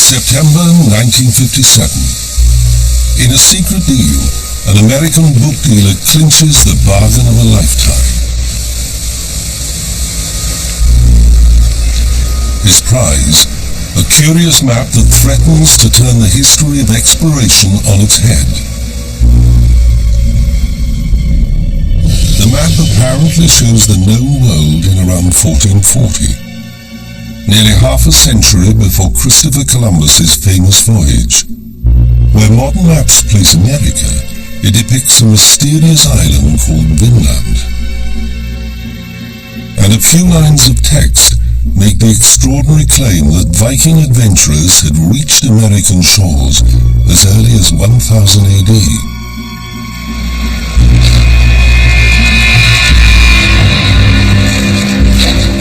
September 1957. In a secret deal, an American book dealer clinches the bargain of a lifetime. His prize, a curious map that threatens to turn the history of exploration on its head. The map apparently shows the known world in around 1440, nearly half a century before Christopher Columbus's famous voyage. Where modern maps place America, it depicts a mysterious island called Vinland. And a few lines of text make the extraordinary claim that Viking adventurers had reached American shores as early as 1000 AD.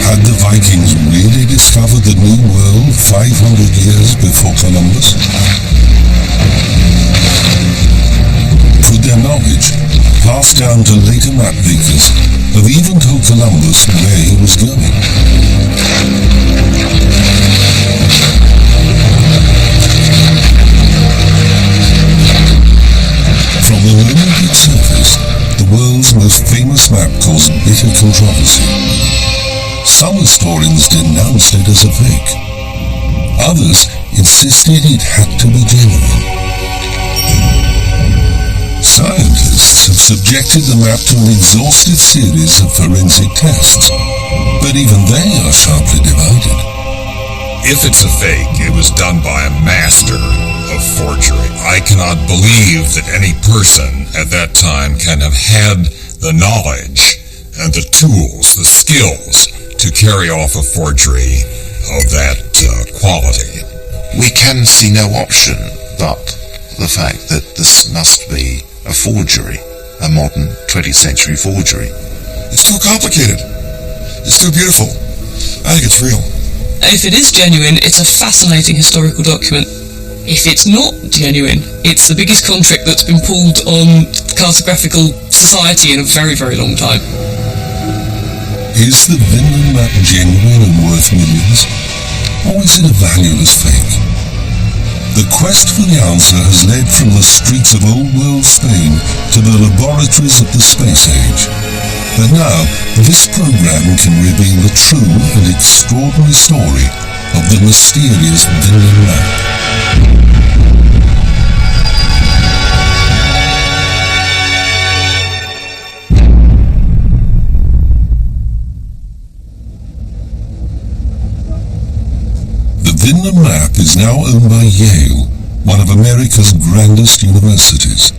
Had the Vikings really discovered the New World 500 years before Columbus? Could their knowledge, passed down to later map makers, have even told Columbus where he was going? From the moment it surfaced, the world's most famous map caused bitter controversy. Some historians denounced it as a fake. Others insisted it had to be genuine. Scientists have subjected the map to an exhaustive series of forensic tests, but even they are sharply divided. If it's a fake, it was done by a master of forgery. I cannot believe that any person at that time can have had the knowledge and the tools, the skills, to carry off a forgery of that quality. We can see no option but the fact that this must be a forgery, a modern 20th century forgery. It's too complicated. It's too beautiful. I think it's real. If it is genuine, it's a fascinating historical document. If it's not genuine, it's the biggest contract that's been pulled on cartographical society in a very, very long time. Is the Vinland map genuine and worth millions? Or is it a valueless fake? The quest for the answer has led from the streets of old world Spain to the laboratories of the space age. But now, this program can reveal the true and extraordinary story of the mysterious Vinland map. The Vinland map is now owned by Yale, one of America's grandest universities.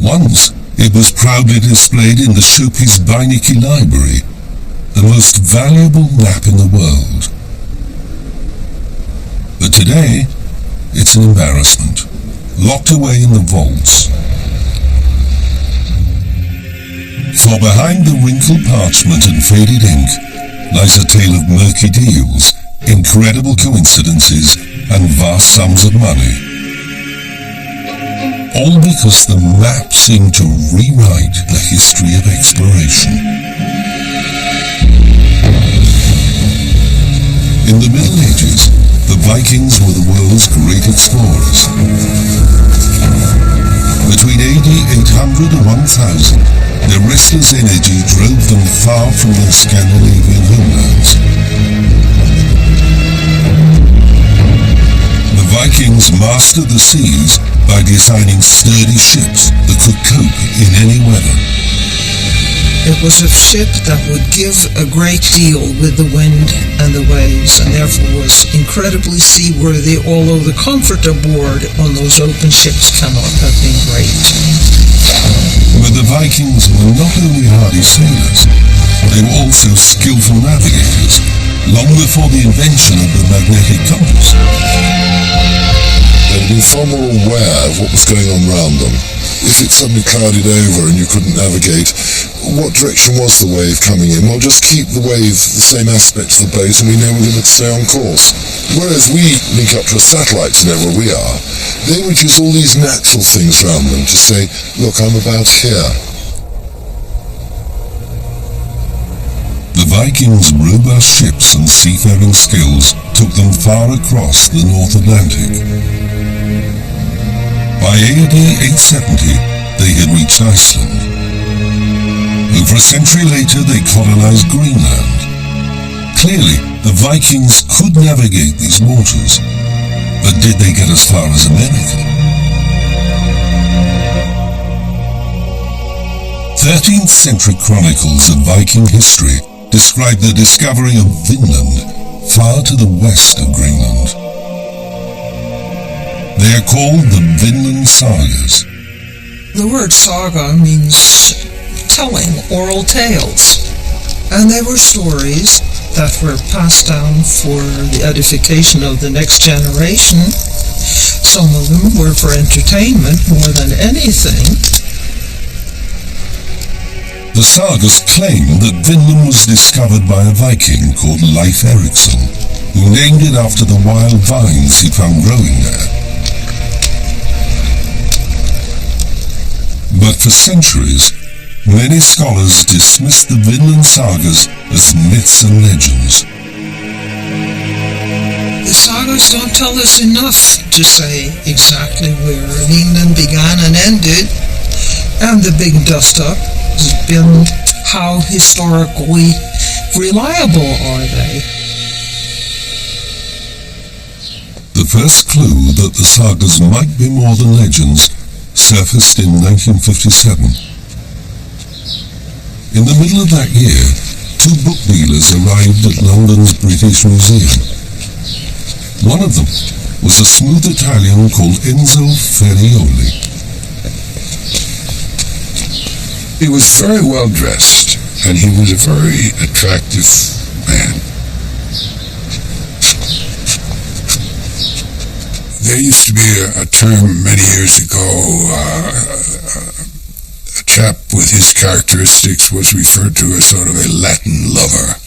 Once, it was proudly displayed in the showpiece Beinecke Library, the most valuable map in the world. But today, it's an embarrassment, locked away in the vaults. For behind the wrinkled parchment and faded ink lies a tale of murky deals, incredible coincidences, and vast sums of money. All because the map seemed to rewrite the history of exploration. In the Middle Ages, the Vikings were the world's great explorers. Between AD 800 and 1000, their restless energy drove them far from their Scandinavian homelands. The Vikings mastered the seas by designing sturdy ships that could cope in any weather. It was a ship that would give a great deal with the wind and the waves, and therefore was incredibly seaworthy, although the comfort aboard on those open ships cannot have been great. But the Vikings were not only hardy sailors, they were also skillful navigators, long before the invention of the magnetic compass. They'd be far more aware of what was going on around them. If it suddenly clouded over and you couldn't navigate, what direction was the wave coming in? Well, just keep the wave the same aspect of the boat and we know we're going to stay on course. Whereas we link up to a satellite to know where we are, they would use all these natural things around them to say, look, I'm about here. The Vikings' robust ships and seafaring skills took them far across the North Atlantic. By AD 870, they had reached Iceland. Over a century later, they colonized Greenland. Clearly, the Vikings could navigate these waters, but did they get as far as America? 13th century chronicles of Viking history describe the discovery of Vinland, far to the west of Greenland. They are called the Vinland Sagas. The word saga means telling, oral tales. And they were stories that were passed down for the edification of the next generation. Some of them were for entertainment more than anything. The sagas claim that Vinland was discovered by a Viking called Leif Erikson, who named it after the wild vines he found growing there. But for centuries, many scholars dismissed the Vinland sagas as myths and legends. The sagas don't tell us enough to say exactly where Vinland began and ended, and the big dust-up has been how historically reliable are they. The first clue that the sagas might be more than legends surfaced in 1957. In the middle of that year, two book dealers arrived at London's British Museum. One of them was a smooth Italian called Enzo Ferrioli. He was very well dressed, and he was a very attractive man. There used to be a term many years ago, a chap with his characteristics was referred to as sort of a Latin lover,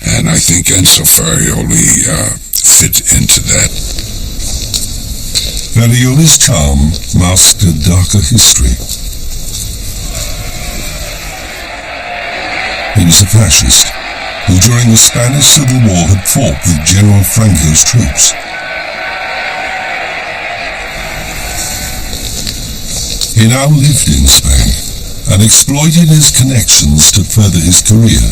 and I think Enzo Ferrioli fit into that. Ferrioli's charm masked a darker history. He was a fascist, who during the Spanish Civil War had fought with General Franco's troops. He now lived in Spain and exploited his connections to further his career.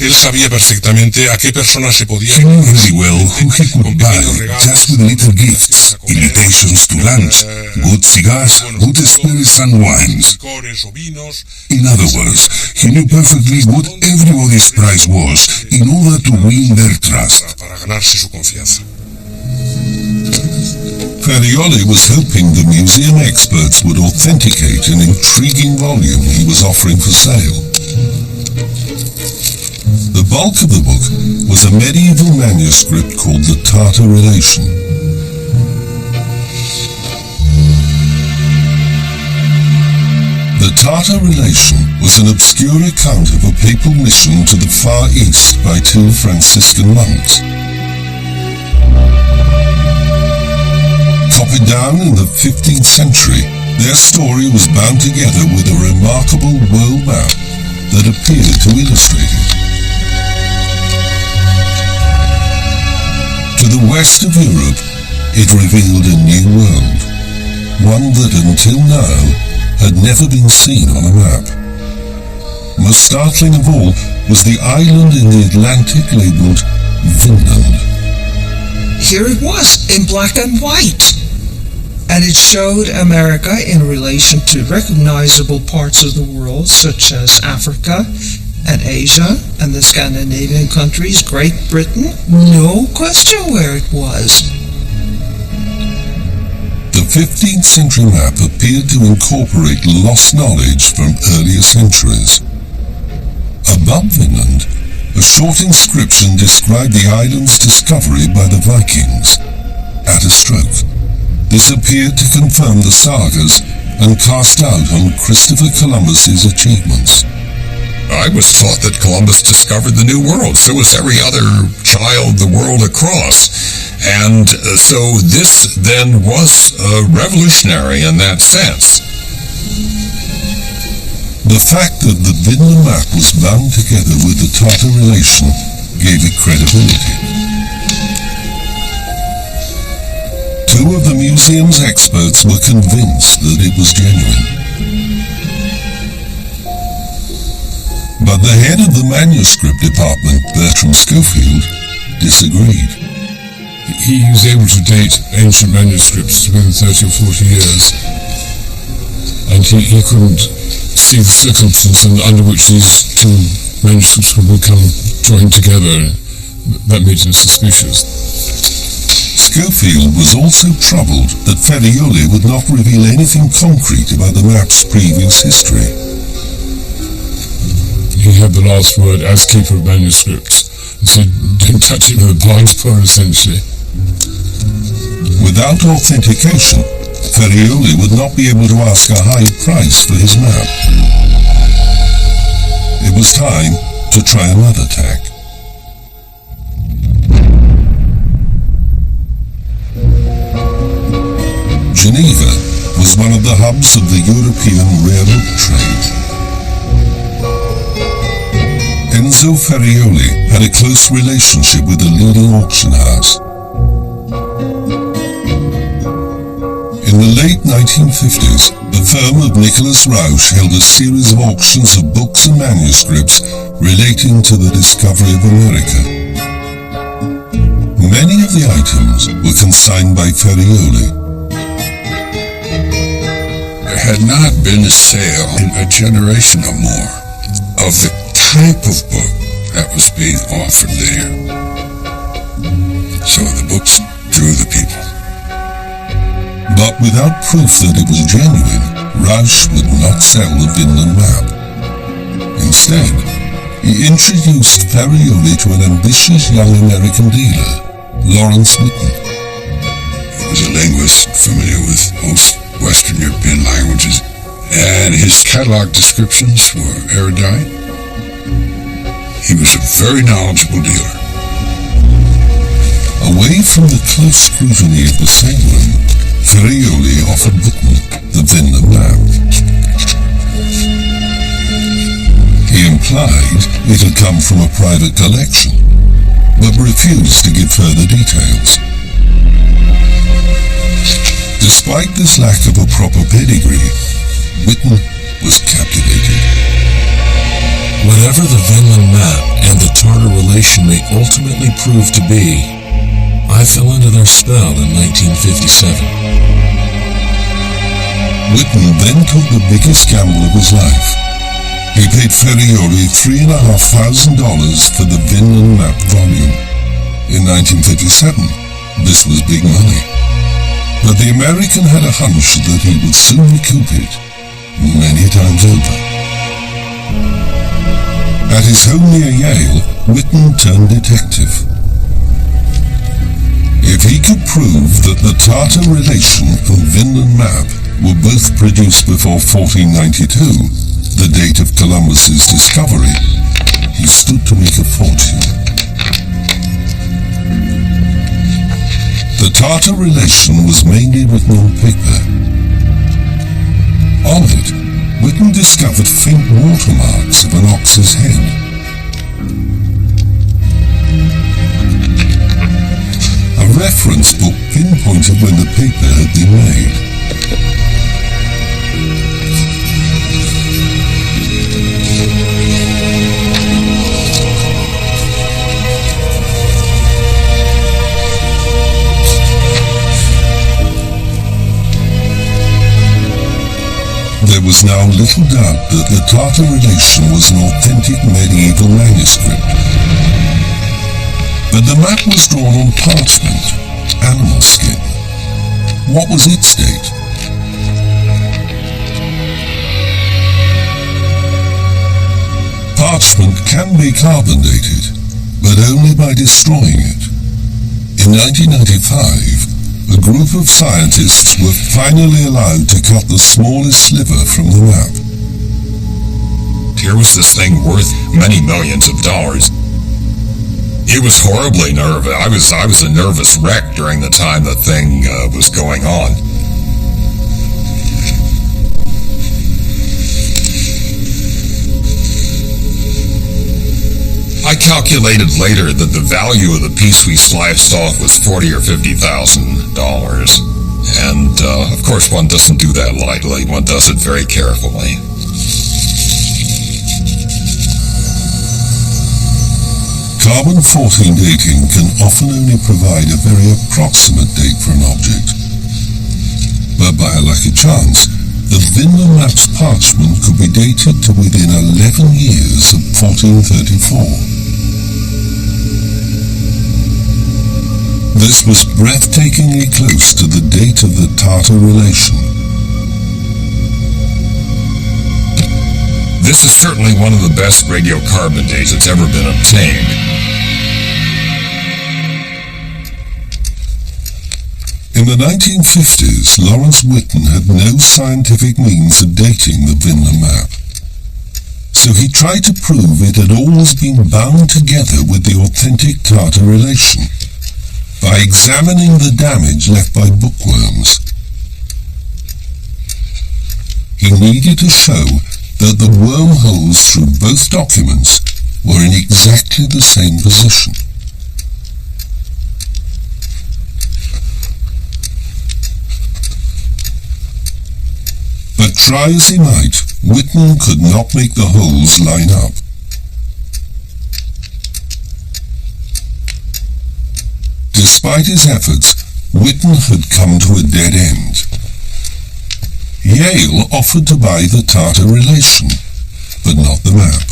Él sabía perfectamente a qué personas se podía... He knew really well who he could buy just with little gifts, invitations to lunch, good cigars, good spirits and wines. In other words, he knew perfectly what everybody's price was in order to win their trust. Para ganarse su confianza. Ferrioli was hoping the museum experts would authenticate an intriguing volume he was offering for sale. The bulk of the book was a medieval manuscript called the Tartar Relation. The Tartar Relation was an obscure account of a papal mission to the Far East by two Franciscan monks. Copied down in the 15th century, their story was bound together with a remarkable world map that appeared to illustrate it. To the west of Europe, it revealed a new world, one that until now had never been seen on a map. Most startling of all was the island in the Atlantic labelled Vinland. Here it was, in black and white. And it showed America in relation to recognizable parts of the world, such as Africa and Asia and the Scandinavian countries, Great Britain. No question where it was. The 15th century map appeared to incorporate lost knowledge from earlier centuries. Above Vinland, a short inscription described the island's discovery by the Vikings. At a stroke, this appeared to confirm the sagas and cast doubt on Christopher Columbus's achievements. I was taught that Columbus discovered the New World. So was every other child the world across. And so this then was revolutionary in that sense. The fact that the Vinland map was bound together with the Tatar relation gave it credibility. Two of the museum's experts were convinced that it was genuine. But the head of the manuscript department, Bertram Schofield, disagreed. He was able to date ancient manuscripts within 30 or 40 years, and he couldn't see the circumstances under which these two manuscripts would become joined together. That made him suspicious. Schofield was also troubled that Ferrioli would not reveal anything concrete about the map's previous history. He had the last word as keeper of manuscripts, and said, "Don't touch it with a barge pole," essentially. Without authentication, Ferrioli would not be able to ask a high price for his map. It was time to try another tack. Geneva was one of the hubs of the European rare book trade. Enzo Ferrioli had a close relationship with the leading auction house. In the late 1950s, the firm of Nicholas Rausch held a series of auctions of books and manuscripts relating to the discovery of America. Many of the items were consigned by Ferrioli. There had not been a sale in a generation or more of the type of book that was being offered there. So the books drew the people. But without proof that it was genuine, Rausch would not sell the Vinland map. Instead, he introduced Ferrioli to an ambitious young American dealer, Lawrence Whitten. He was a linguist familiar with most Western European languages, and his catalog descriptions were erudite. He was a very knowledgeable dealer. Away from the close scrutiny of the same room, Ferrioli offered Whitten the Vinland map. He implied it had come from a private collection, but refused to give further details. Despite this lack of a proper pedigree, Whitten was captivated. Whatever the Vinland map and the Tatar relation may ultimately prove to be, I fell into their spell in 1957. Whitten then took the biggest gamble of his life. He paid Ferrioli $3,500 for the Vinland map volume. In 1957, this was big money. But the American had a hunch that he would soon recoup it, many times over. At his home near Yale, Whitten turned detective. If he could prove that the Tatar relation and Vinland map were both produced before 1492, the date of Columbus's discovery, he stood to make a fortune. The Tatar relation was mainly written on paper. On it, Whitten discovered faint watermarks of an ox's head. A reference book pinpointed when the paper had been made. There was now little doubt that the Tatar relation was an authentic medieval manuscript. But the map was drawn on parchment, animal skin. What was its date? Parchment can be carbon dated, but only by destroying it. In 1995, a group of scientists were finally allowed to cut the smallest sliver from the map. Here was this thing worth many millions of dollars. It was horribly nervous. I was a nervous wreck during the time the thing was going on. calculated later that the value of the piece we sliced off was $40,000 or $50,000. And, of course, one doesn't do that lightly. One does it very carefully. Carbon-14 dating can often only provide a very approximate date for an object. But by a lucky chance, the Vinland map's parchment could be dated to within 11 years of 1434. This was breathtakingly close to the date of the Tartar relation. This is certainly one of the best radiocarbon dates that's ever been obtained. In the 1950s, Lawrence Whitten had no scientific means of dating the Vinland map. So he tried to prove it had always been bound together with the authentic Tartar relation by examining the damage left by bookworms. He needed to show that the wormholes through both documents were in exactly the same position. But try as he might, Whitten could not make the holes line up. Despite his efforts, Whitten had come to a dead end. Yale offered to buy the Tartar relation, but not the map.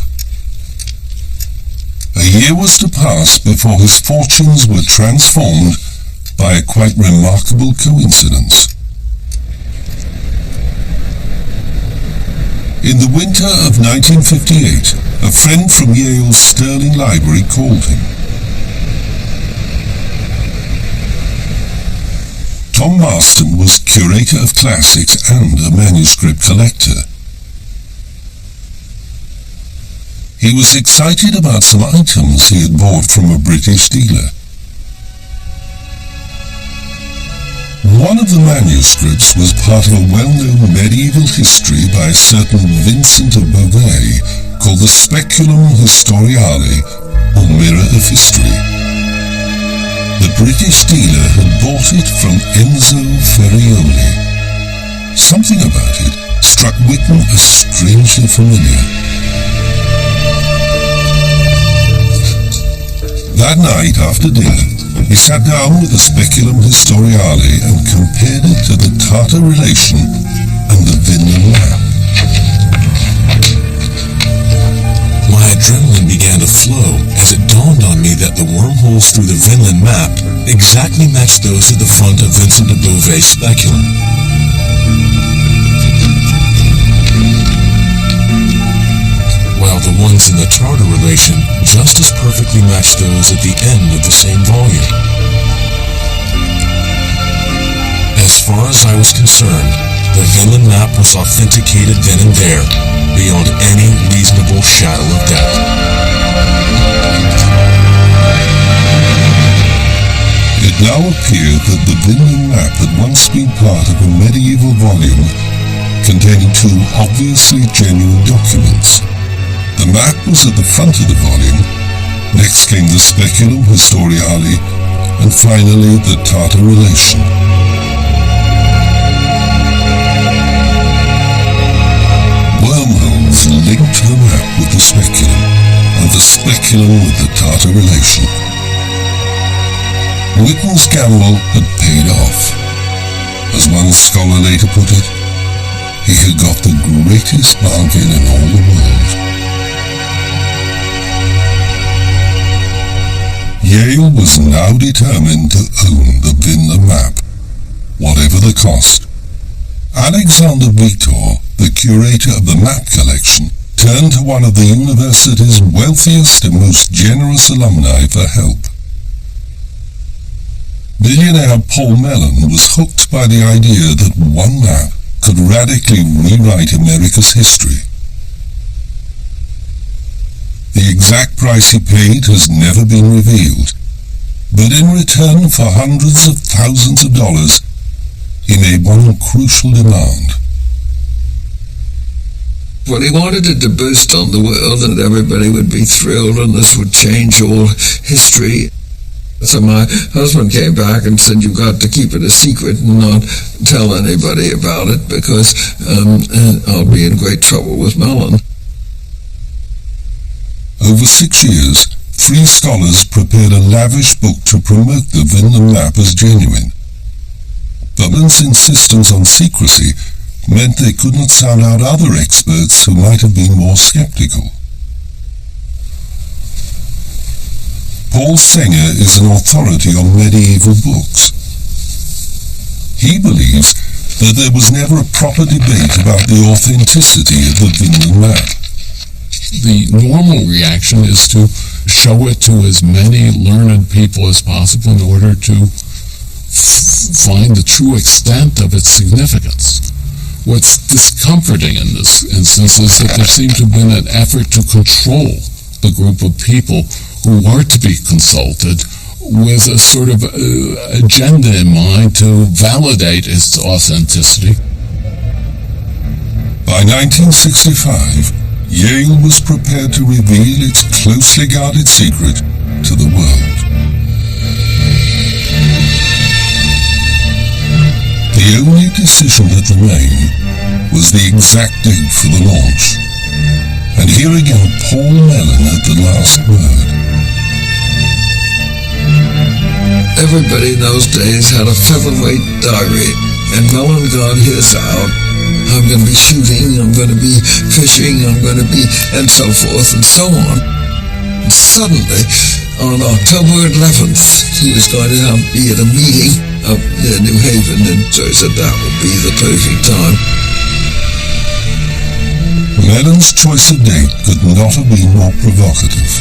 A year was to pass before his fortunes were transformed by a quite remarkable coincidence. In the winter of 1958, a friend from Yale's Sterling Library called him. Tom Marston was curator of classics and a manuscript collector. He was excited about some items he had bought from a British dealer. One of the manuscripts was part of a well-known medieval history by a certain Vincent of Beauvais called the Speculum Historiale, or Mirror of History. The British dealer had bought it from Enzo Ferrioli. Something about it struck Whitten as strangely familiar. That night after dinner, he sat down with the Speculum Historiale and compared it to the Tartar relation and the Vinland map. My adrenaline began to flow as it dawned on me that the wormholes through the Vinland map exactly matched those at the front of Vincent de Beauvais' Speculum. While the ones in the Tartar relation just as perfectly matched those at the end of the same volume. As far as I was concerned, the Vinland map was authenticated then and there, beyond any reasonable shadow of doubt. It now appeared that the Vinland map had once been part of a medieval volume containing two obviously genuine documents. The map was at the front of the volume, next came the Speculum Historiale, and finally the Tartar relation. Wormholes linked the map with the Speculum, and the Speculum with the Tartar relation. Whitten's gamble had paid off. As one scholar later put it, he had got the greatest bargain in all the world. Yale was now determined to own the Vinland map, whatever the cost. Alexander Vitor, the curator of the map collection, turned to one of the university's wealthiest and most generous alumni for help. Billionaire Paul Mellon was hooked by the idea that one map could radically rewrite America's history. The exact price he paid has never been revealed, but in return for hundreds of thousands of dollars, he made one crucial demand. Well, he wanted it to burst on the world and everybody would be thrilled and this would change all history. So my husband came back and said, "You've got to keep it a secret and not tell anybody about it because I'll be in great trouble with Mellon." Over 6 years, 3 scholars prepared a lavish book to promote the Vinland map as genuine. But Mellon's insistence on secrecy meant they could not sound out other experts who might have been more skeptical. Paul Sanger is an authority on medieval books. He believes that there was never a proper debate about the authenticity of the Vinland map. The normal reaction is to show it to as many learned people as possible in order to find the true extent of its significance. What's discomforting in this instance is that there seemed to have been an effort to control the group of people who are to be consulted with a sort of agenda in mind to validate its authenticity. By 1965, Yale was prepared to reveal its closely guarded secret to the world. The only decision that remained was the exact date for the launch. And here again, Paul Mellon had the last word. Everybody in those days had a featherweight diary, and Mellon got his out. I'm going to be shooting, I'm going to be fishing, I'm going to be, and so forth and so on. And suddenly, on October 11th, he was going to be at a meeting up near New Haven, and so he said that would be the perfect time. Mellon's choice of date could not have been more provocative.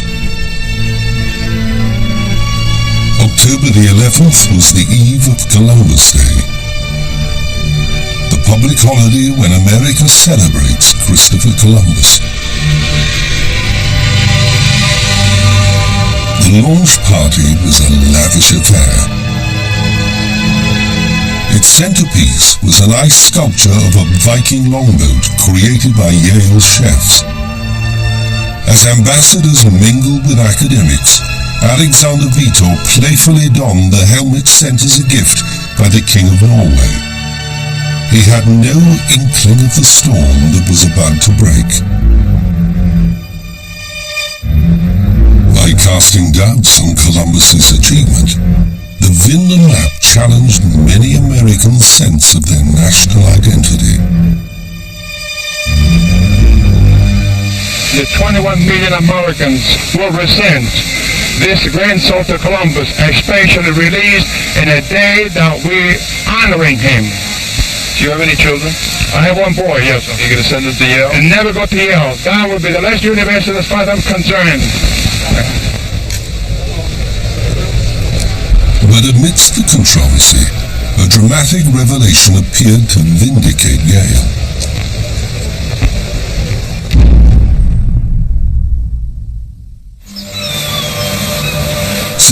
October the 11th was the eve of Columbus Day, the public holiday when America celebrates Christopher Columbus. The launch party was a lavish affair. Its centerpiece was an ice sculpture of a Viking longboat created by Yale chefs. As ambassadors mingled with academics, Alexander Vitor playfully donned the helmet sent as a gift by the King of Norway. He had no inkling of the storm that was about to break. By casting doubts on Columbus's achievement, the Vinland map challenged many Americans' sense of their national identity. The 21 million Americans will resent this great soul to Columbus, especially released in a day that we're honoring him. Do you have any children? I have one boy, yes. You're going to send him to Yale? And never go to Yale. That would be the last university as far as I'm concerned. But amidst the controversy, a dramatic revelation appeared to vindicate Yale.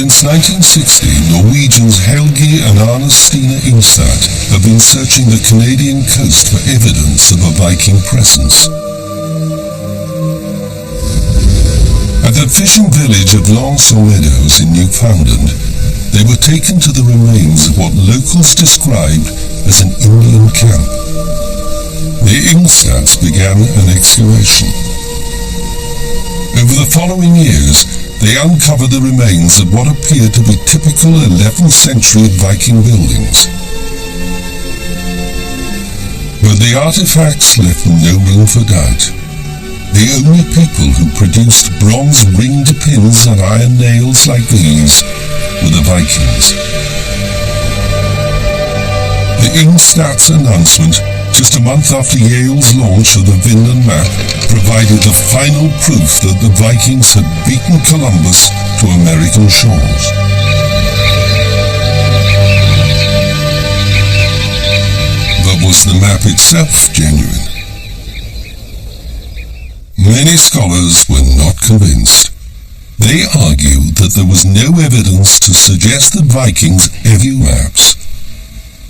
Since 1960, Norwegians Helgi and Arne-Stine Ingstad have been searching the Canadian coast for evidence of a Viking presence. At the fishing village of Langsel Meadows in Newfoundland, they were taken to the remains of what locals described as an Indian camp. The Ingstads began an excavation. Over the following years, they uncovered the remains of what appeared to be typical 11th century Viking buildings. But the artifacts left no room for doubt. The only people who produced bronze ringed pins and iron nails like these were the Vikings. The Ingstad's announcement, just a month after Yale's launch of the Vinland map, provided the final proof that the Vikings had beaten Columbus to American shores. But was the map itself genuine? Many scholars were not convinced. They argued that there was no evidence to suggest that Vikings ever used maps.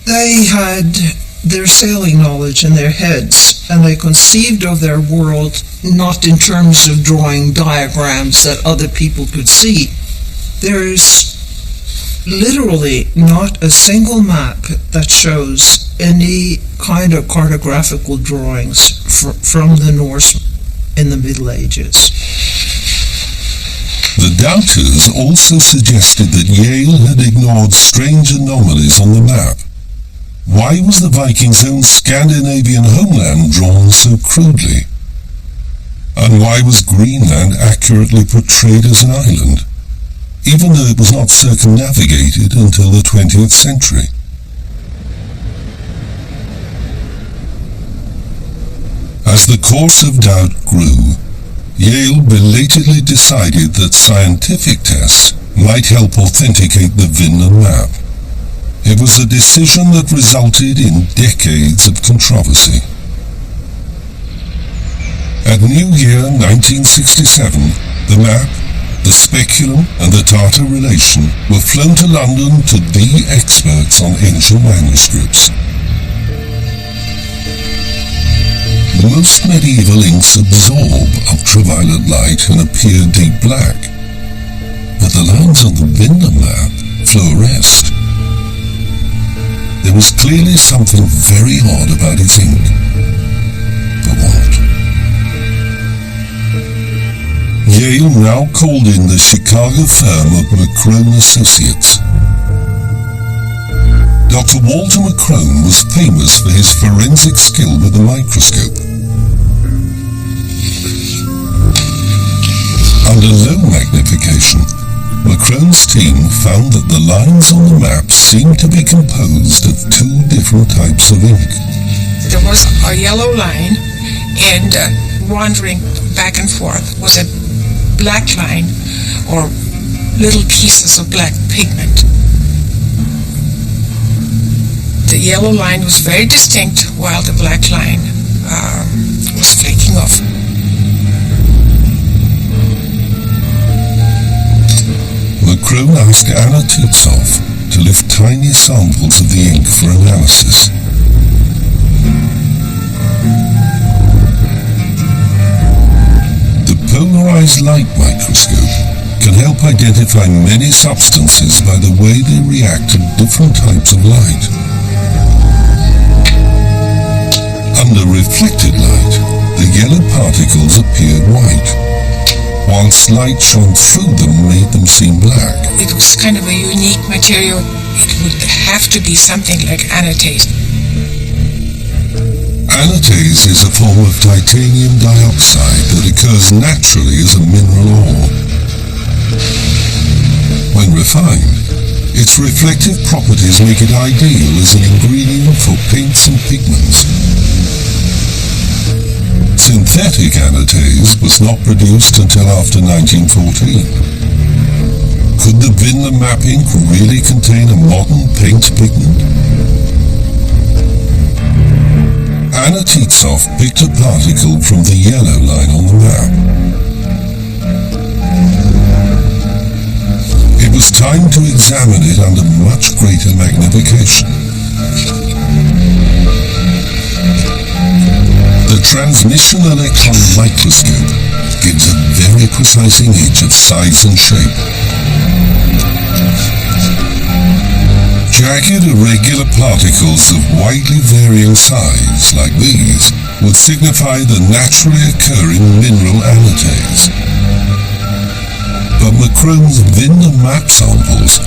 They had their sailing knowledge in their heads, and they conceived of their world not in terms of drawing diagrams that other people could see. There is literally not a single map that shows any kind of cartographical drawings from the Norse in the Middle Ages. The doubters also suggested that Yale had ignored strange anomalies on the map. Why was the Vikings' own Scandinavian homeland drawn so crudely? And why was Greenland accurately portrayed as an island, even though it was not circumnavigated until the 20th century? As the course of doubt grew, Yale belatedly decided that scientific tests might help authenticate the Vinland map. It was a decision that resulted in decades of controversy. At New Year 1967, the map, the speculum and the Tartar relation were flown to London to the experts on ancient manuscripts. Most medieval inks absorb ultraviolet light and appear deep black, but the lines on the Vinland map fluoresced. There was clearly something very odd about his ink. But what? Yale now called in the Chicago firm of McCrone Associates. Dr. Walter McCrone was famous for his forensic skill with the microscope. Under low magnification, McCrone's team found that the lines on the map seemed to be composed of two different types of ink. There was a yellow line, and wandering back and forth was a black line, or little pieces of black pigment. The yellow line was very distinct, while the black line was flaking off. McCrone asked Anna Tutsoff to lift tiny samples of the ink for analysis. The polarized light microscope can help identify many substances by the way they react to different types of light. Under reflected light, the yellow particles appeared white, whilst light shone through them made them seem black. It was kind of a unique material. It would have to be something like anatase. Anatase is a form of titanium dioxide that occurs naturally as a mineral ore. When refined, its reflective properties make it ideal as an ingredient for paints and pigments. Synthetic anatase was not produced until after 1914. Could the Vinland map ink really contain a modern paint pigment? Anna Tutsoff picked a particle from the yellow line on the map. It was time to examine it under much greater magnification. The transmission electron microscope gives a very precise image of size and shape. Jagged irregular particles of widely varying size, like these, would signify the naturally occurring mineral anatase. But McCrone's Vinland map samples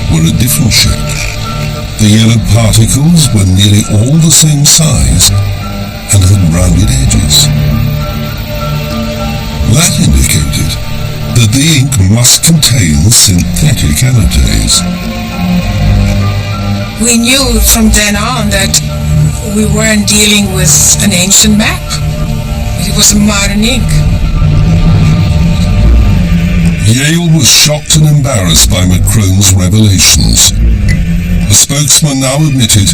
were a different shape. The yellow particles were nearly all the same size and had rounded edges. That indicated that the ink must contain synthetic anatase. We knew from then on that we weren't dealing with an ancient map. It was a modern ink. Yale was shocked and embarrassed by McCrone's revelations. A spokesman now admitted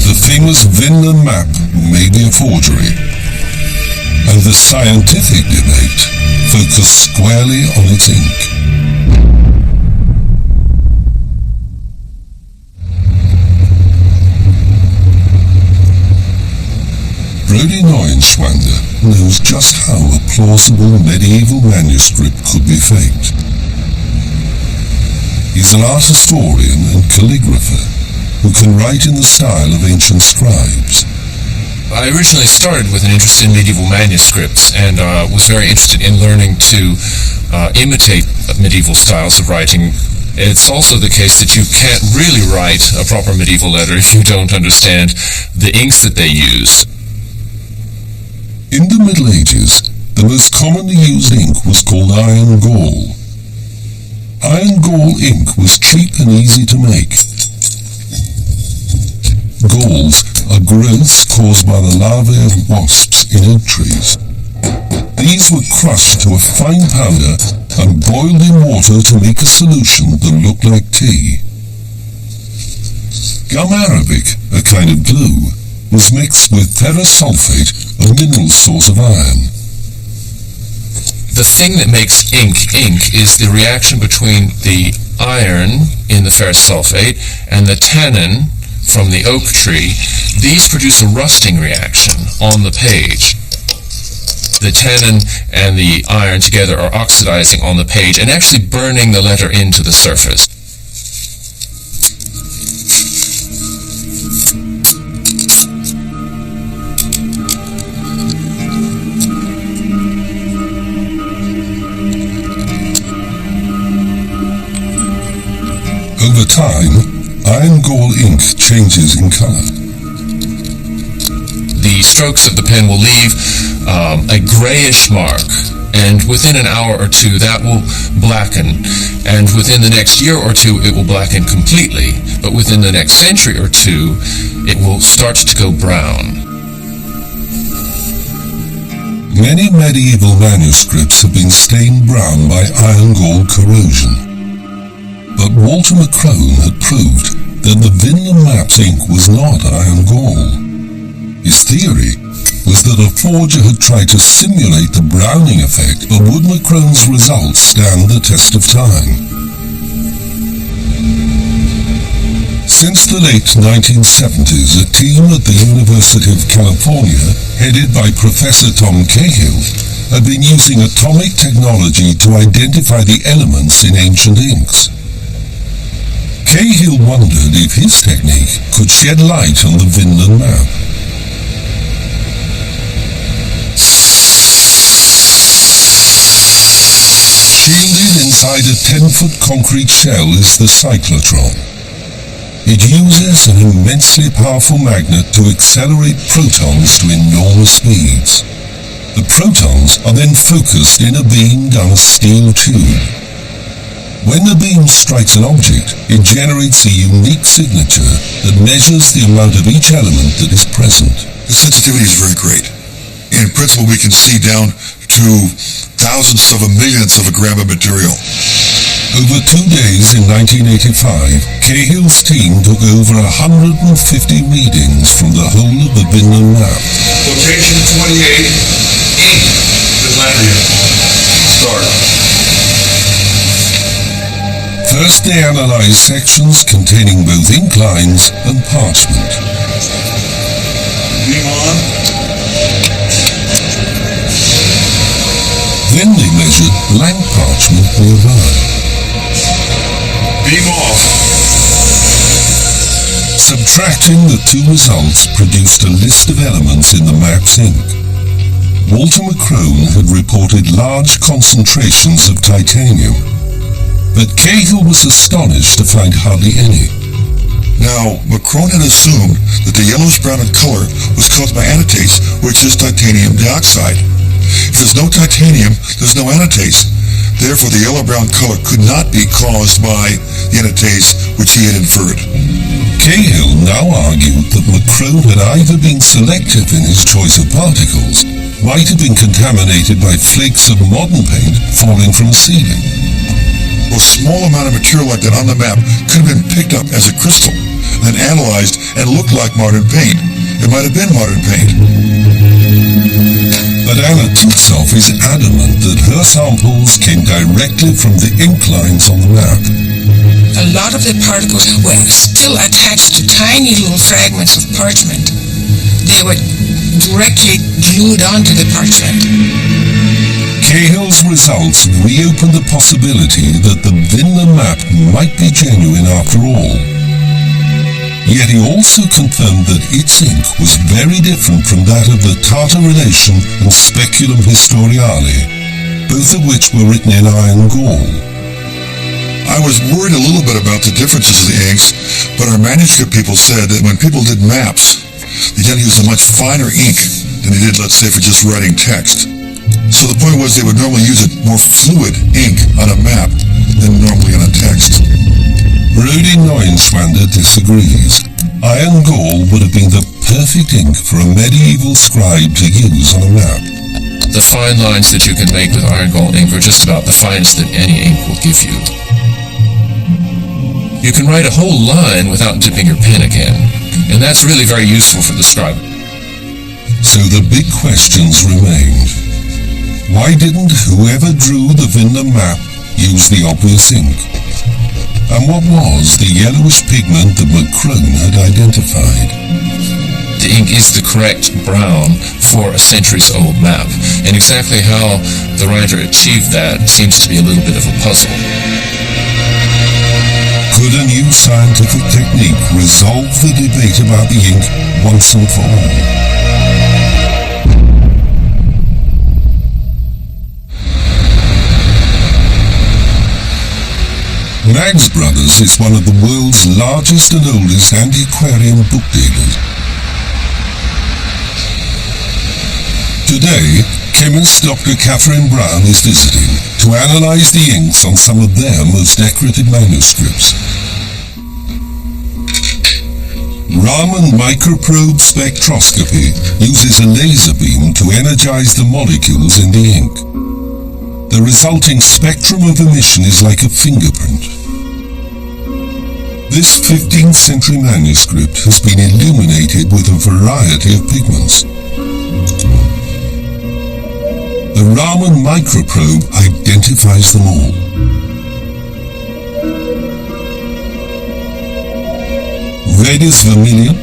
the famous Vinland map may be a forgery, and the scientific debate focused squarely on its ink. Rudi Neuenschwander knows just how a plausible medieval manuscript could be faked. He's an art historian and calligrapher who can write in the style of ancient scribes. I originally started with an interest in medieval manuscripts and was very interested in learning to imitate medieval styles of writing. It's also the case that you can't really write a proper medieval letter if you don't understand the inks that they used. In the Middle Ages, the most commonly used ink was called iron gall. Iron gall ink was cheap and easy to make. Galls are growths caused by the larvae of wasps in oak trees. These were crushed to a fine powder and boiled in water to make a solution that looked like tea. Gum arabic, a kind of glue, was mixed with ferrous sulfate, a mineral source of iron. The thing that makes ink is the reaction between the iron in the ferrous sulfate and the tannin from the oak tree. These produce a rusting reaction on the page. The tannin and the iron together are oxidizing on the page and actually burning the letter into the surface. Over time, iron gall ink changes in color. The strokes of the pen will leave a grayish mark, and within an hour or two that will blacken, and within the next year or two it will blacken completely, but within the next century or two it will start to go brown. Many medieval manuscripts have been stained brown by iron gall corrosion. But Walter McCrone had proved that the Vinland map's ink was not iron gall. His theory was that a forger had tried to simulate the browning effect, but would McCrone's results stand the test of time? Since the late 1970s, a team at the University of California, headed by Professor Tom Cahill, had been using atomic technology to identify the elements in ancient inks. Cahill wondered if his technique could shed light on the Vinland map. Shielded inside a 10-foot concrete shell is the cyclotron. It uses an immensely powerful magnet to accelerate protons to enormous speeds. The protons are then focused in a beam down a steel tube. When the beam strikes an object, it generates a unique signature that measures the amount of each element that is present. The sensitivity is very great. In principle, we can see down to thousandths of a millionth of a gram of material. Over 2 days in 1985, Cahill's team took over 150 readings from the whole of the Vinland map. Location 28, ink, Vinlandia. Start. First they analyzed sections containing both ink lines and parchment. Beam on. Then they measured blank parchment nearby. Beam off. Subtracting the two results produced a list of elements in the map's ink. Walter McCrone had reported large concentrations of titanium, but Cahill was astonished to find hardly any. Now, McCrone had assumed that the yellowish-brown in color was caused by anatase, which is titanium dioxide. If there's no titanium, there's no anatase. Therefore, the yellow-brown color could not be caused by the anatase, which he had inferred. Cahill now argued that McCrone had either been selective in his choice of particles, might have been contaminated by flakes of modern paint falling from a ceiling. A small amount of material like that on the map could have been picked up as a crystal, then analyzed and looked like modern paint. It might have been modern paint. But Anna Tutsoff is adamant that her samples came directly from the ink lines on the map. A lot of the particles were still attached to tiny little fragments of parchment. They were directly glued onto the parchment. Cahill's results reopened the possibility that the Vinland map might be genuine after all. Yet he also confirmed that its ink was very different from that of the Tartar Relation and Speculum Historiale, both of which were written in iron gall. I was worried a little bit about the differences of the inks, but our manuscript people said that when people did maps, they didn't use a much finer ink than they did, let's say, for just writing text. So the point was they would normally use a more fluid ink on a map than normally on a text. Rudi Neuenschwander disagrees. Iron gall would have been the perfect ink for a medieval scribe to use on a map. The fine lines that you can make with iron gall ink are just about the finest that any ink will give you. You can write a whole line without dipping your pen again, and that's really very useful for the scribe. So the big questions remained. Why didn't whoever drew the Vinland map use the obvious ink? And what was the yellowish pigment that McCrone had identified? The ink is the correct brown for a centuries-old map, and exactly how the writer achieved that seems to be a little bit of a puzzle. Could a new scientific technique resolve the debate about the ink once and for all? Maggs Brothers is one of the world's largest and oldest antiquarian book dealers. Today, chemist Dr. Catherine Brown is visiting to analyze the inks on some of their most decorative manuscripts. Raman microprobe spectroscopy uses a laser beam to energize the molecules in the ink. The resulting spectrum of emission is like a fingerprint. This 15th century manuscript has been illuminated with a variety of pigments. The Raman microprobe identifies them all. Red is vermilion,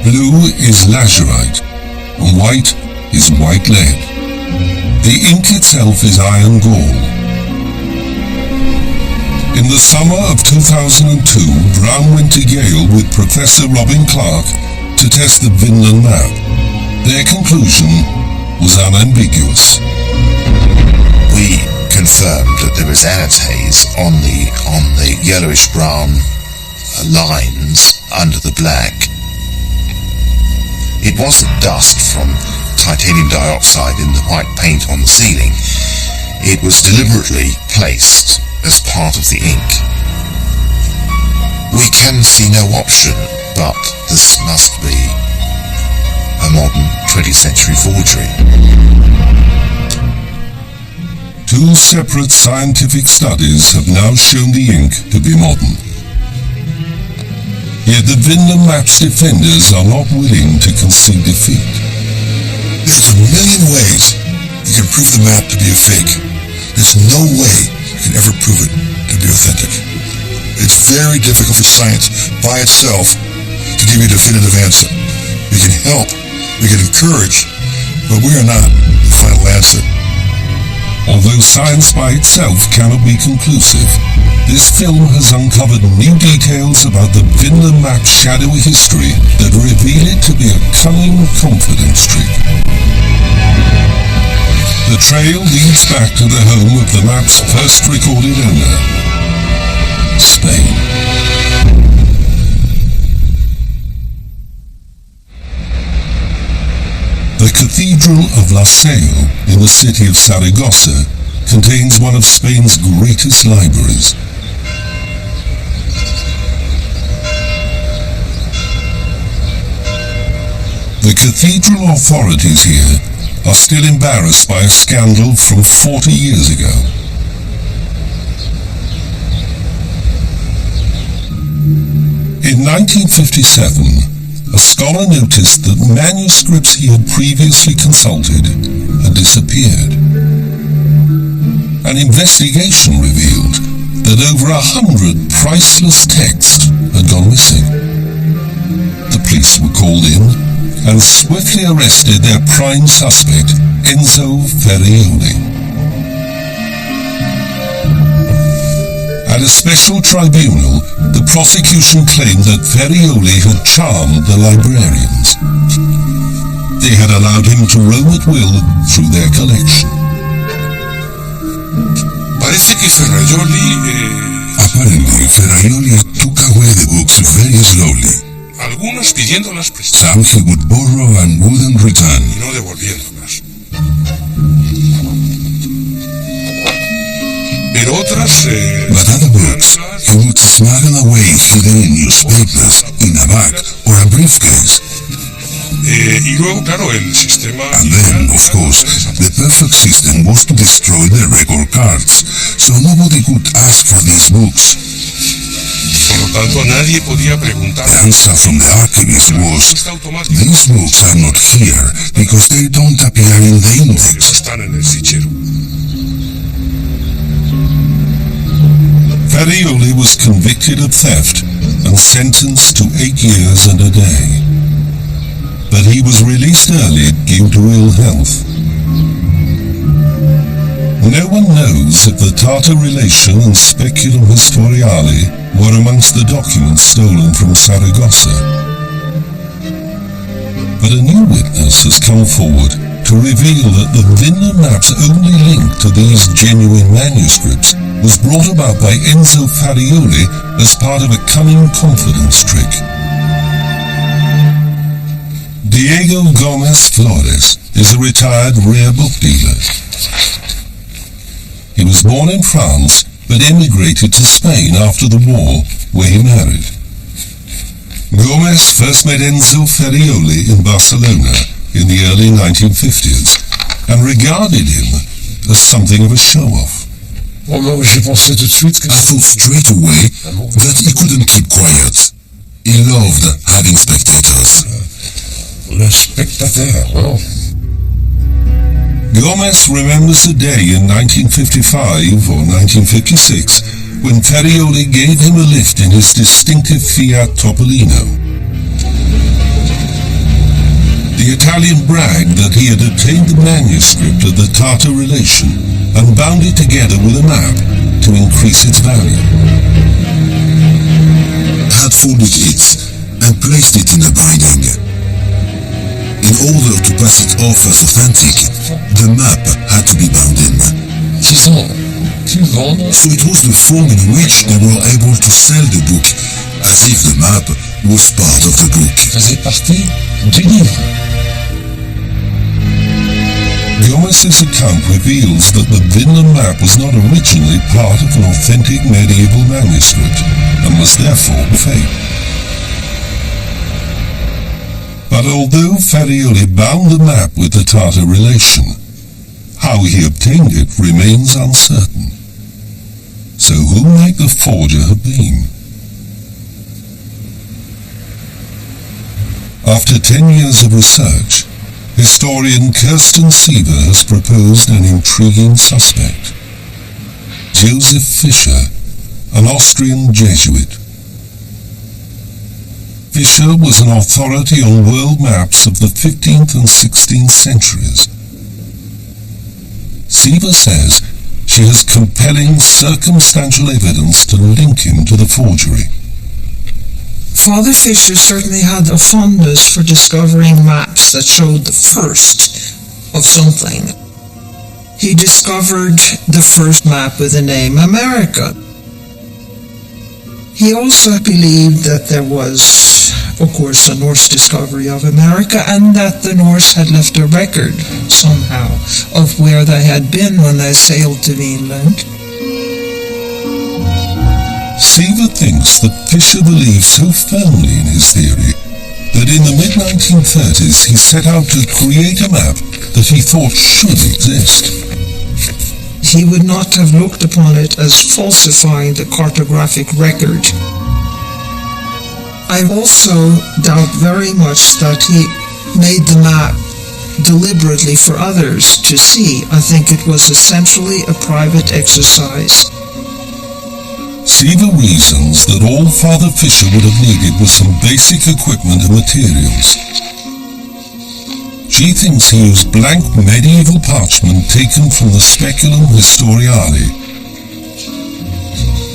blue is lazurite, and white is white lead. The ink itself is iron gall. In the summer of 2002, Brown went to Yale with Professor Robin Clark to test the Vinland map. Their conclusion was unambiguous. We confirmed that there was anatase on the yellowish-brown lines under the black. It wasn't dust from titanium dioxide in the white paint on the ceiling. It was deliberately placed as part of the ink. We can see no option, but this must be a modern 20th century forgery. Two separate scientific studies have now shown the ink to be modern. Yet the Vinland map's defenders are not willing to concede defeat. There's a million ways you can prove the map to be a fake. There's no way you can ever prove it to be authentic. It's very difficult for science by itself to give you a definitive answer. We can help, we can encourage, but we are not the final answer. Although science by itself cannot be conclusive, this film has uncovered new details about the Vinland map's shadowy history that reveal it to be a cunning confidence trick. The trail leads back to the home of the map's first recorded owner, Spain. The Cathedral of La Salle in the city of Saragossa contains one of Spain's greatest libraries. The cathedral authorities here are still embarrassed by a scandal from 40 years ago. In 1957, a scholar noticed that manuscripts he had previously consulted had disappeared. An investigation revealed that over 100 priceless texts had gone missing. The police were called in and swiftly arrested their prime suspect, Enzo Ferrioli. At a special tribunal, the prosecution claimed that Ferrioli had charmed the librarians. They had allowed him to roam at will through their collection. Parece que Ferraioli... Apparently, Ferraioli took away the books very slowly. Algunos pidiéndolas prestadas. Some he would borrow and wouldn't return. Y no devolviéndolas. Pero otras... But other books he would smuggle away hidden in newspapers, in a bag or a briefcase. Y luego, claro, el sistema... And then, of course, the perfect system was to destroy the record cards, so nobody could ask for these books. Por lo tanto, nadie podía preguntar. The answer from the archivist was, these books are not here because they don't appear in the index. Están en el fichero. Ferrioli was convicted of theft and sentenced to 8 years and a day. But he was released early due to ill health. No one knows if the Tartar relation and Speculum Historiale were amongst the documents stolen from Saragossa. But a new witness has come forward to reveal that the Vinland map's only link to these genuine manuscripts was brought about by Enzo Ferrioli as part of a cunning confidence trick. Diego Gomez Flores is a retired rare book dealer. He was born in France but emigrated to Spain after the war, where he married. Gomez first met Enzo Ferrioli in Barcelona in the early 1950s and regarded him as something of a show-off. I thought straight away that he couldn't keep quiet. He loved having spectators. Le spectateur, well. Gomez remembers a day in 1955 or 1956 when Ferrioli gave him a lift in his distinctive Fiat Topolino. The Italian bragged that he had obtained the manuscript of the Tartar relation and bound it together with a map to increase its value. Had folded it and placed it in a binding. In order to pass it off as authentic, the map had to be bound in. So it was the form in which they were able to sell the book, as if the map was part of the book. Gomez's account reveals that the Vinland map was not originally part of an authentic medieval manuscript and was therefore fake. But although Ferrioli bound the map with the Tartar relation, how he obtained it remains uncertain. So who might the forger have been? After 10 years of research, historian Kirsten Siever has proposed an intriguing suspect. Joseph Fischer, an Austrian Jesuit. Fischer was an authority on world maps of the 15th and 16th centuries. Siever says she has compelling circumstantial evidence to link him to the forgery. Father Fischer certainly had a fondness for discovering maps that showed the first of something. He discovered the first map with the name America. He also believed that there was, of course, a Norse discovery of America and that the Norse had left a record, somehow, of where they had been when they sailed to Vinland. Siever thinks that Fischer believed so firmly in his theory that in the mid-1930s he set out to create a map that he thought should exist. He would not have looked upon it as falsifying the cartographic record. I also doubt very much that he made the map deliberately for others to see. I think it was essentially a private exercise. Siva reasons that all Father Fisher would have needed was some basic equipment and materials. She thinks he used blank medieval parchment taken from the Speculum Historiale,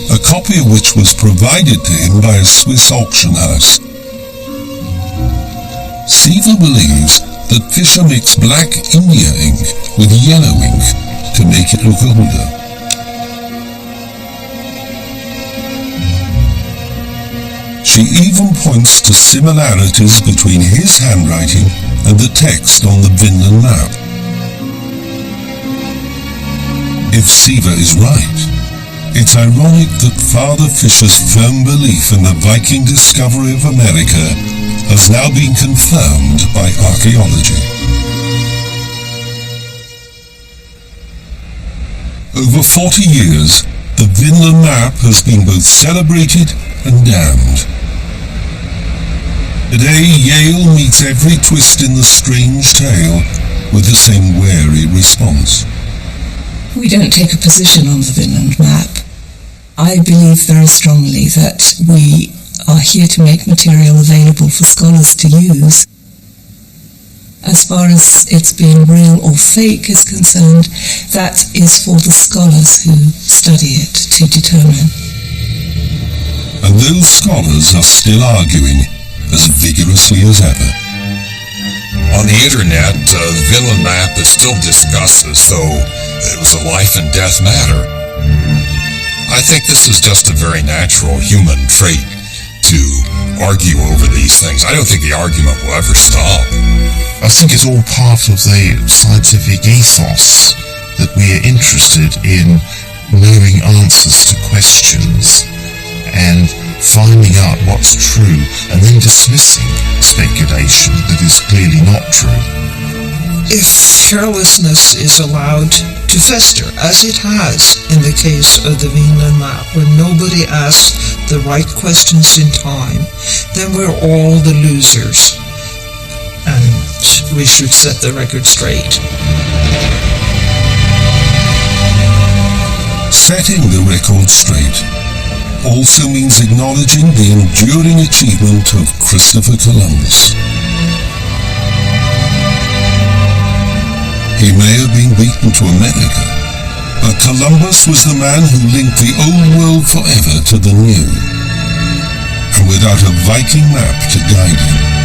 a copy of which was provided to him by a Swiss auction house. Siva believes that Fisher mixed black India ink with yellow ink to make it look older. She even points to similarities between his handwriting and the text on the Vinland map. If Siva is right, it's ironic that Father Fisher's firm belief in the Viking discovery of America has now been confirmed by archaeology. Over 40 years, the Vinland map has been both celebrated and damned. Today, Yale meets every twist in the strange tale with the same wary response. We don't take a position on the Vinland map. I believe very strongly that we are here to make material available for scholars to use. As far as it's being real or fake is concerned, that is for the scholars who study it to determine. And those scholars are still arguing as vigorously as ever. On the internet, the Vinland map is still discussed as though it was a life and death matter. I think this is just a very natural human trait to argue over these things. I don't think the argument will ever stop. I think it's all part of the scientific ethos that we are interested in knowing answers to questions and finding out what's true and then dismissing speculation that is clearly not true. If carelessness is allowed to fester, as it has in the case of the Vinland map, when nobody asked the right questions in time, then we're all the losers. And we should set the record straight. Setting the record straight also means acknowledging the enduring achievement of Christopher Columbus. He may have been beaten to America, but Columbus was the man who linked the old world forever to the new, and without a Viking map to guide him,